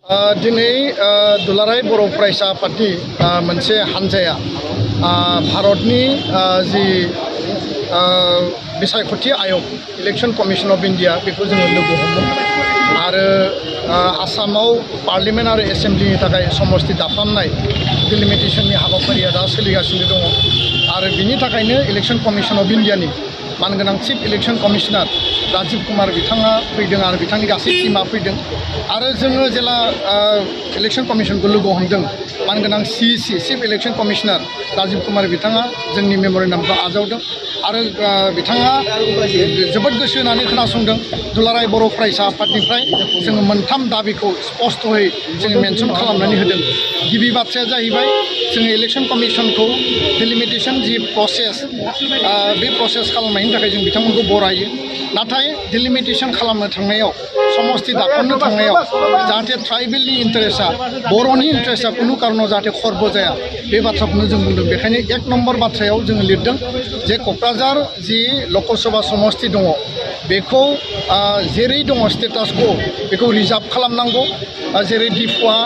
दिनै दुलाराय बर' फरायसा आफादनि मोनसे हानजाया भारतनि जि बिसायख'थि आयोग इलेक्शन कमिशन अफ इन्डिया बेखौ जोङो लोगो हमदों आरो आसामाव पार्लियामेन्ट आरो एसेम्ब्लिनि थाखाय समस्ति दाफामनाय डिलिमिटेशननि हाबाफारिया दा सोलिगासिनो दङ आरो बिनि थाखायनो इलेक्शन कमिशन अफ इन्डियानि मानगोनां chief election commissioner Rajiv Kumar बिथाङा फैदों आरो बिथांनि गासै टीमा फैदों आरो जोङो जेला इलेक्शन कमिशनखौ लोगो हमदों मानगोनां CEC chief election commissioner Rajiv Kumar बिथाङा जोंनि मेम'रेन्डामखौ आजावदों आरो बिथाङा जोबोद गोसो होनानै खोनासंदों दुलाराय बर' फरायसा आफादनिफ्राय जोङो मोनथाम दाबिखौ स्पष्टयै जोङो मेनसन खालामनानै होदों। गिबि बाथ्राया जाहैबाय जोङो इलेक्शन कमिशनखौ डिलिमिटेशन जि प्रसेस बे प्रसेस खालामनायनि थाखाय जों बिथांमोनखौ बरायो नाथाय डिलिमिटेशन खालामनो थांनायाव समस्ति दाफामनो थांनायाव जाहाथे ट्राइबेलनि इन्टारेस्टआ बर'नि इन्टारेस्टआ खुनु कारनाव जाहाथे खर्ब जाया बे बाथ्राखौनो जों बुंदों। बेखायनो 1 नम्बर बाथ्रायाव जोङो लिरदों जे क'क्राझार जि लकसभा समस्ति दङ बेखौ जेरै दङ स्टेटास को बेखौ रिजार्भ खालामनांगौ जेरै डिफुआ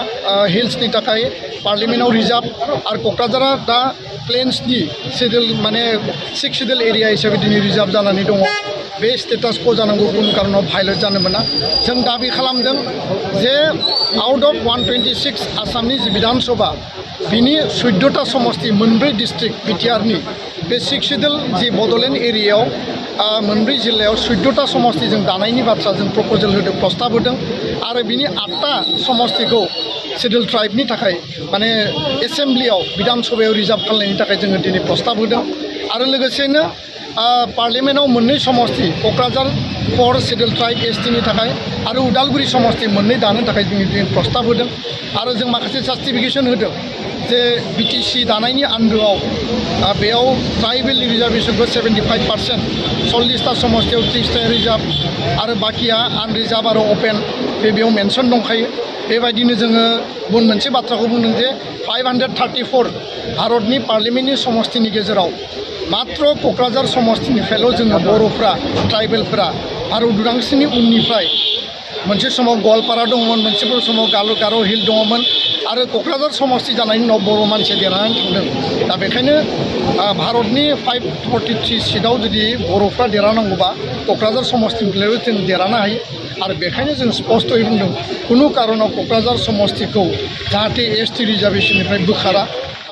हिल्सनि थाखाय पार्लियामेन्टआव रिजार्भ आरो क'क्राझारा दा प्लेन्सनि शेड्युल माने 6 शेड्युल एरिया हिसाबै दिनै रिजार्भ जानानै दङ बे स्टेटास को जानांगौ कुनु कारनाव भायलेट जानो मोना। जों दाबि खालामदों जे आउट अफ 126 आसामनि जि विधानसभा बिनि 14टा समस्ति 4 डिस्ट्रिक्ट बिटिआरनि बे 6 शेड्युल जि बड'लेण्ड एरियायाव 4 जिल्लायाव 14टा समस्ति जों दानायनि बाथ्रा जों प्रप'जेल होदों प्रस्ताब होदों आरो बिनि 8टा समस्तिखौ शेड्युल ट्राइबनि थाखाय माने एसेम्ब्लियाव विधानसभायाव रिजार्भ खालामनायनि थाखाय जोङो दिनै प्रस्ताब होदों आरो लोगोसेनो पार्लियामेन्टआव 2 समस्ति क'क्राझार 4 शेड्युल ट्राइब STनि थाखाय आरो उदालगुरि समस्ति 2 दानो थाखाय जों दिनै प्रस्ताब होदों आरो जों माखासे जास्टिफिकेशन होदों जे BTC दानायनि आन्दोआव बेयाव ट्राइबेल रिजार्भेशनखौ 75% 40टा समस्तियाव 30टा रिजार्भ आरो बाकिया आनरिजार्भ आरो अपेन बेयाव मेनसन दंखायो। बेबायदिनो जोङो गुबुन मोनसे बाथ्राखौ बुंदों जे 534 भारतनि पार्लियामेन्टनि समस्तिनि गेजेराव मात्र क'क्राझार समस्तिनिफ्रायल' जोङो बर'फ्रा ट्राइबेलफ्रा भारत उदांस्रिनि उननिफ्राय मोनसे समाव गवालपारा दंमोन मोनसे समाव गार' हिल दङमोन आरो क'क्राझार समस्ति जानायनि उनाव बर' मानसिया देरहानानै थांदों। दा बेखायनो भारतनि 543 सीटआव जुदि बर'फ्रा देरहानांगौबा क'क्राझार समस्तिनिफ्रायबो जों देरहानो हायो आरो बेखायनो जों स्पष्टयै बुंदों कुनु कारनाव क'क्राझार समस्तिखौ जाहाथे ST रिजार्भेशननिफ्राय बोखारा